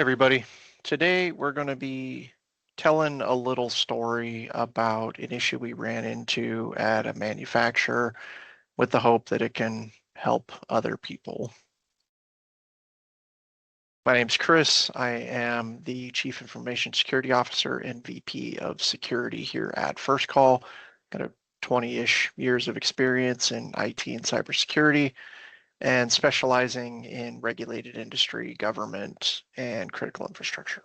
Hey everybody. Today we're going to be telling a little story about an issue we ran into at a manufacturer with the hope that it can help other people. My name's Chris. I am the Chief Information Security Officer and VP of Security here at First Call. Got a 20-ish years of experience in IT and cybersecurity and specializing in regulated industry, government, and critical infrastructure.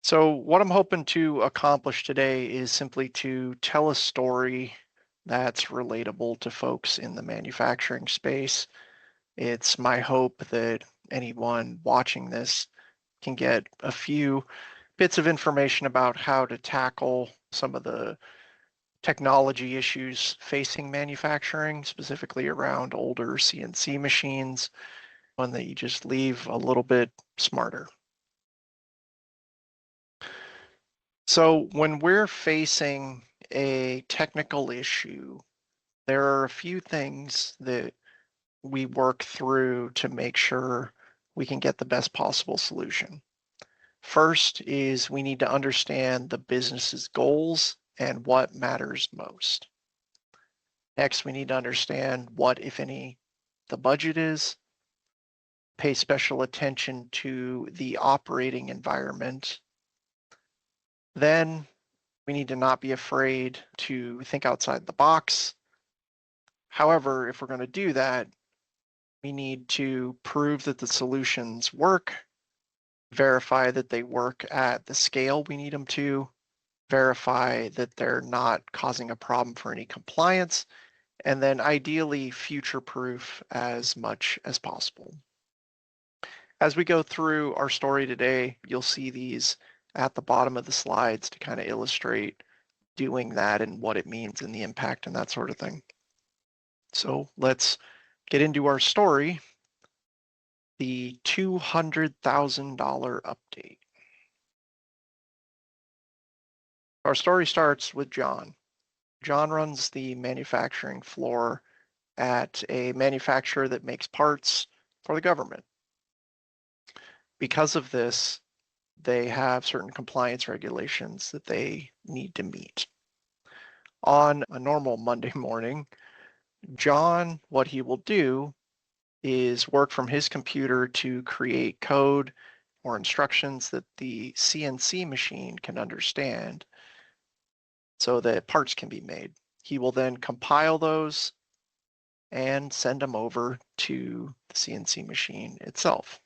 So what I'm hoping to accomplish today is simply to tell a story that's relatable to folks in the manufacturing space. It's my hope that anyone watching this can get a few bits of information about how to tackle some of the technology issues facing manufacturing, specifically around older CNC machines, one that you just leave a little bit smarter. So when we're facing a technical issue, there are a few things that we work through to make sure we can get the best possible solution. First is we need to understand the business's goals and what matters most. Next, we need to understand what, if any, the budget is, pay special attention to the operating environment. Then we need to not be afraid to think outside the box. However, if we're going to do that, we need to prove that the solutions work, verify that they work at the scale we need them to, verify that they're not causing a problem for any compliance, and then ideally future-proof as much as possible. As we go through our story today, you'll see these at the bottom of the slides to kind of illustrate doing that and what it means and the impact and that sort of thing. So let's get into our story, the $200,000 update. Our story starts with John. John runs the manufacturing floor at a manufacturer that makes parts for the government. Because of this, they have certain compliance regulations that they need to meet. On a normal Monday morning, John, what he will do is work from his computer to create code or instructions that the CNC machine can understand so that parts can be made. He will then compile those and send them over to the CNC machine itself.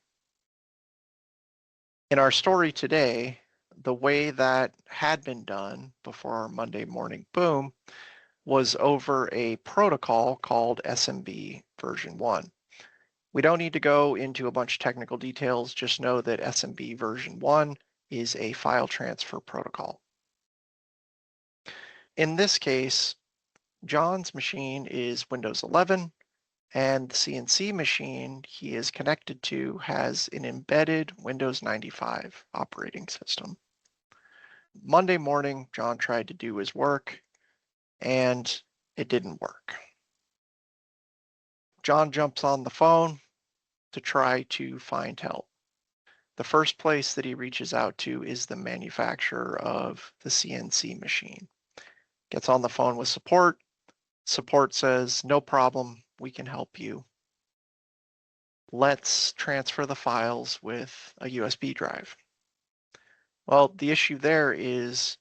In our story today, the way that had been done before our Monday morning boom was over a protocol called SMB version 1. We don't need to go into a bunch of technical details, just know that SMB version 1 is a file transfer protocol. In this case, John's machine is Windows 11, and the CNC machine he is connected to has an embedded Windows 95 operating system. Monday morning, John tried to do his work, and it didn't work. John jumps on the phone to try to find help. The first place that he reaches out to is the manufacturer of the CNC machine. Gets on the phone with support. Support says, no problem, we can help you. Let's transfer the files with a USB drive. Well, the issue there is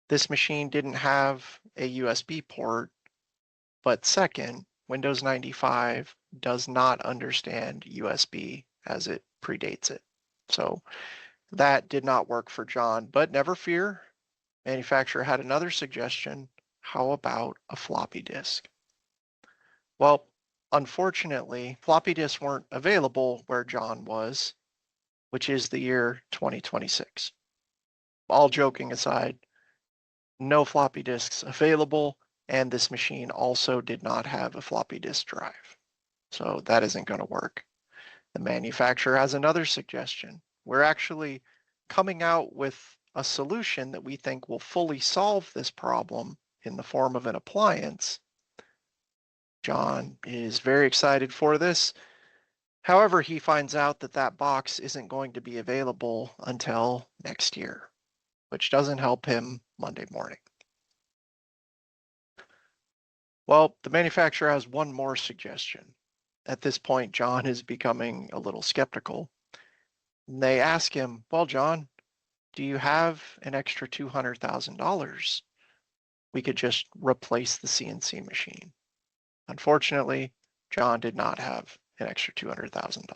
this machine didn't have a USB port, but second, Windows 95 does not understand USB as it predates it. So that did not work for John, but never fear. Manufacturer had another suggestion. How about a floppy disk? Well, unfortunately, floppy disks weren't available where John was, which is the year 2026. All joking aside, no floppy disks available, and this machine also did not have a floppy disk drive. So that isn't going to work. The manufacturer has another suggestion. We're actually coming out with a solution that we think will fully solve this problem in the form of an appliance. John is very excited for this. However, he finds out that that box isn't going to be available until next year, which doesn't help him Monday morning. Well, the manufacturer has one more suggestion. At this point, John is becoming a little skeptical. And they ask him, well, John, do you have an extra $200,000? We could just replace the CNC machine. Unfortunately, John did not have an extra $200,000.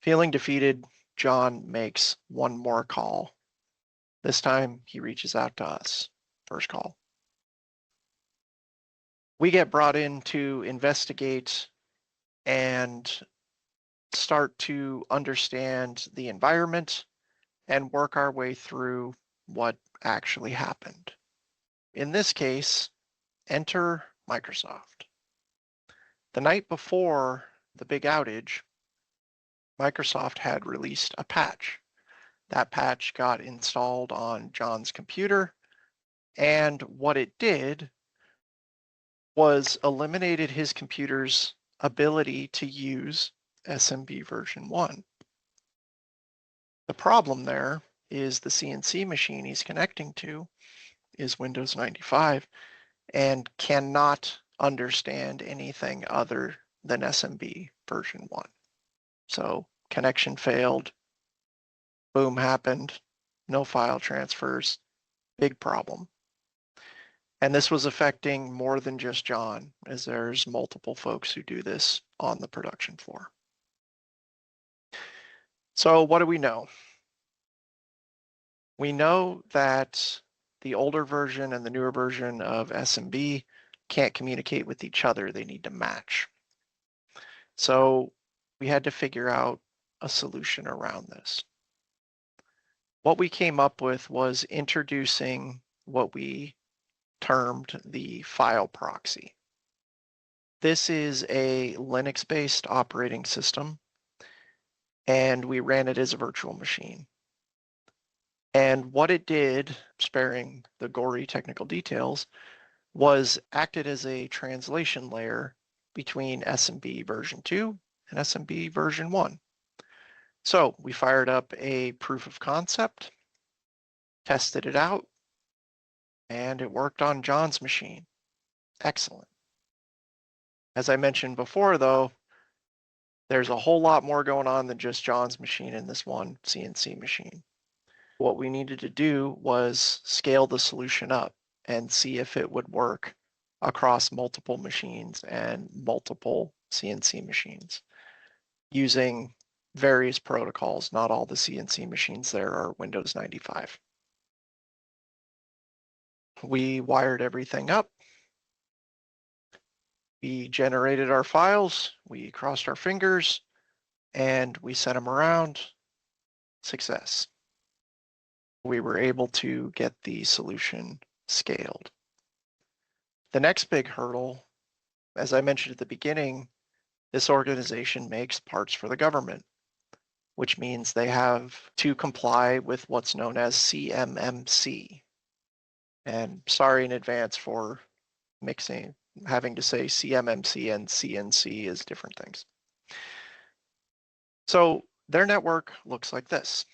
Feeling defeated, John makes one more call. This time, he reaches out to us. First call. We get brought in to investigate and start to understand the environment and work our way through what actually happened. In this case, enter Microsoft. The night before the big outage, Microsoft had released a patch. That patch got installed on John's computer, and what it did was eliminated his computer's ability to use SMB version 1. The problem there is the CNC machine he's connecting to is Windows 95 and cannot understand anything other than SMB version 1. So connection failed, boom happened, no file transfers, big problem. And this was affecting more than just John, as there's multiple folks who do this on the production floor. So what do we know? We know that the older version and the newer version of SMB can't communicate with each other. They need to match. So we had to figure out a solution around this. What we came up with was introducing what we termed the file proxy. This is a Linux-based operating system, and we ran it as a virtual machine. And what it did, sparing the gory technical details, was acted as a translation layer between SMB version 2 and SMB version 1. So we fired up a proof of concept, tested it out, and it worked on John's machine. Excellent. As I mentioned before, though, there's a whole lot more going on than just John's machine in this one CNC machine. What we needed to do was scale the solution up and see if it would work across multiple machines and multiple CNC machines using various protocols. Not all the CNC machines there are Windows 95. We wired everything up. We generated our files. We crossed our fingers and we sent them around. Success. We were able to get the solution scaled. The next big hurdle, as I mentioned at the beginning, this organization makes parts for the government, which means they have to comply with what's known as CMMC. And sorry in advance for having to say CMMC and CNC is different things. So their network looks like this.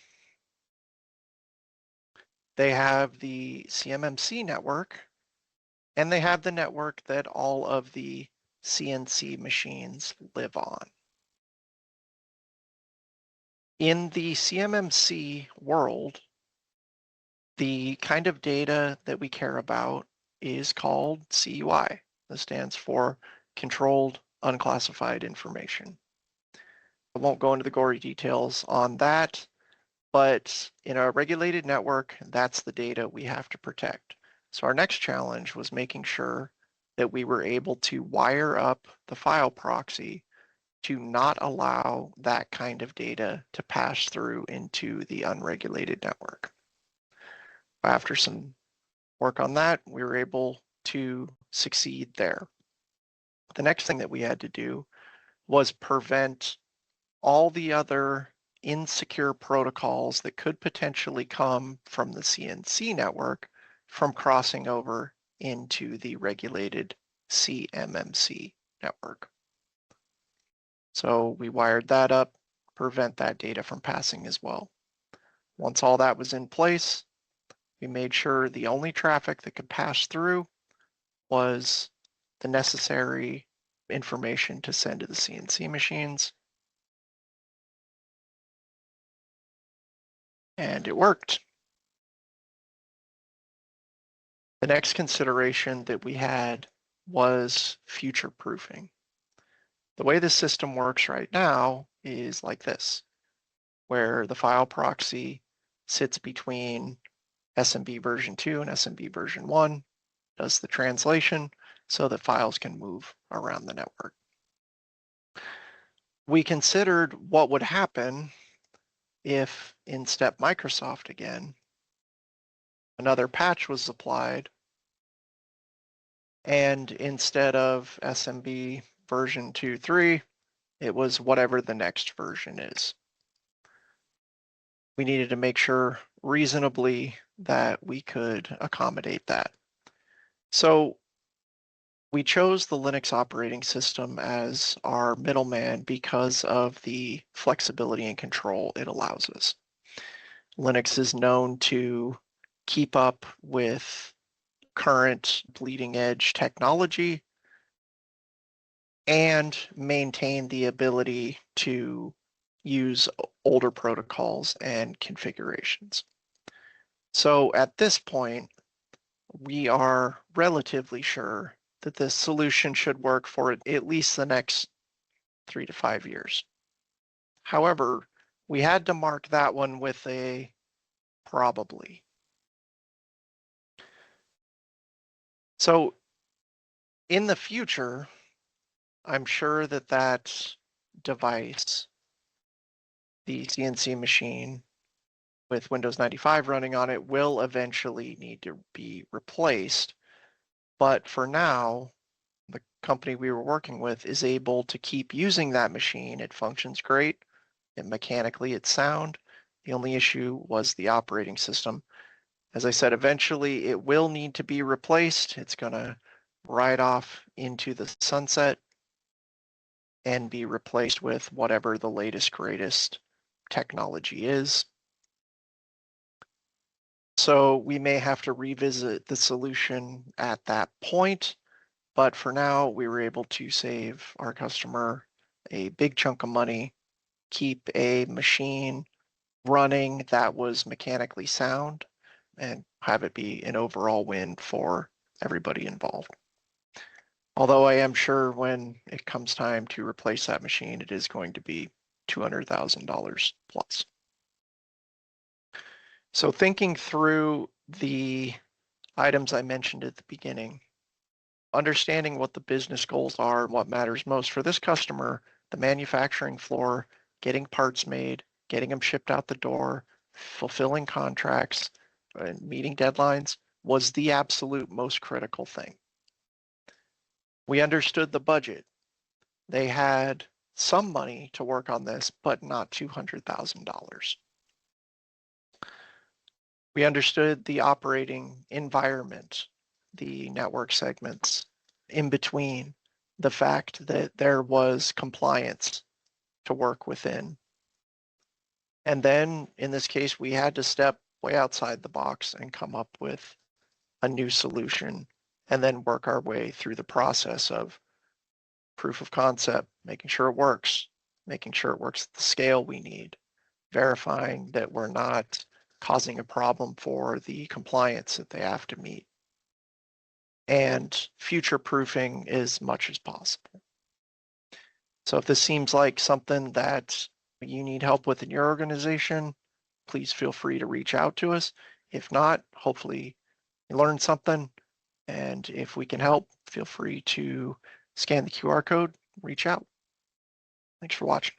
They have the CMMC network, and they have the network that all of the CNC machines live on. In the CMMC world, the kind of data that we care about is called CUI. This stands for Controlled Unclassified Information. I won't go into the gory details on that, but in a regulated network, that's the data we have to protect. So our next challenge was making sure that we were able to wire up the file proxy to not allow that kind of data to pass through into the unregulated network. After some work on that, we were able to succeed there. The next thing that we had to do was prevent all the other insecure protocols that could potentially come from the CNC network from crossing over into the regulated CMMC network. So we wired that up, prevent that data from passing as well. Once all that was in place, we made sure the only traffic that could pass through was the necessary information to send to the CNC machines. And it worked. The next consideration that we had was future proofing. The way the system works right now is like this, where the file proxy sits between SMB version 2 and SMB version 1, does the translation so that files can move around the network. We considered what would happen if in Step Microsoft again, another patch was applied, and instead of SMB version 2.3, it was whatever the next version is. We needed to make sure reasonably that we could accommodate that. So we chose the Linux operating system as our middleman because of the flexibility and control it allows us. Linux is known to keep up with current bleeding edge technology and maintain the ability to use older protocols and configurations. So at this point, we are relatively sure that this solution should work for at least the next 3 to 5 years. However, we had to mark that one with a probably. So in the future, I'm sure that that device, the CNC machine with Windows 95 running on it, will eventually need to be replaced. But for now, the company we were working with is able to keep using that machine. It functions great. Mechanically, it's sound. The only issue was the operating system. As I said, eventually it will need to be replaced. It's going to ride off into the sunset and be replaced with whatever the latest, greatest technology is. So we may have to revisit the solution at that point, but for now, we were able to save our customer a big chunk of money, keep a machine running that was mechanically sound, and have it be an overall win for everybody involved. Although I am sure when it comes time to replace that machine, it is going to be $200,000 plus. So thinking through the items I mentioned at the beginning, understanding what the business goals are and what matters most for this customer, the manufacturing floor, getting parts made, getting them shipped out the door, fulfilling contracts, and meeting deadlines was the absolute most critical thing. We understood the budget. They had some money to work on this, but not $200,000. We understood the operating environment, the network segments in between, the fact that there was compliance to work within. And then in this case, we had to step way outside the box and come up with a new solution and then work our way through the process of proof of concept, making sure it works at the scale we need, verifying that we're not causing a problem for the compliance that they have to meet, and future-proofing as much as possible. So if this seems like something that you need help with in your organization, please feel free to reach out to us. If not, hopefully you learned something. And if we can help, feel free to scan the QR code, reach out. Thanks for watching.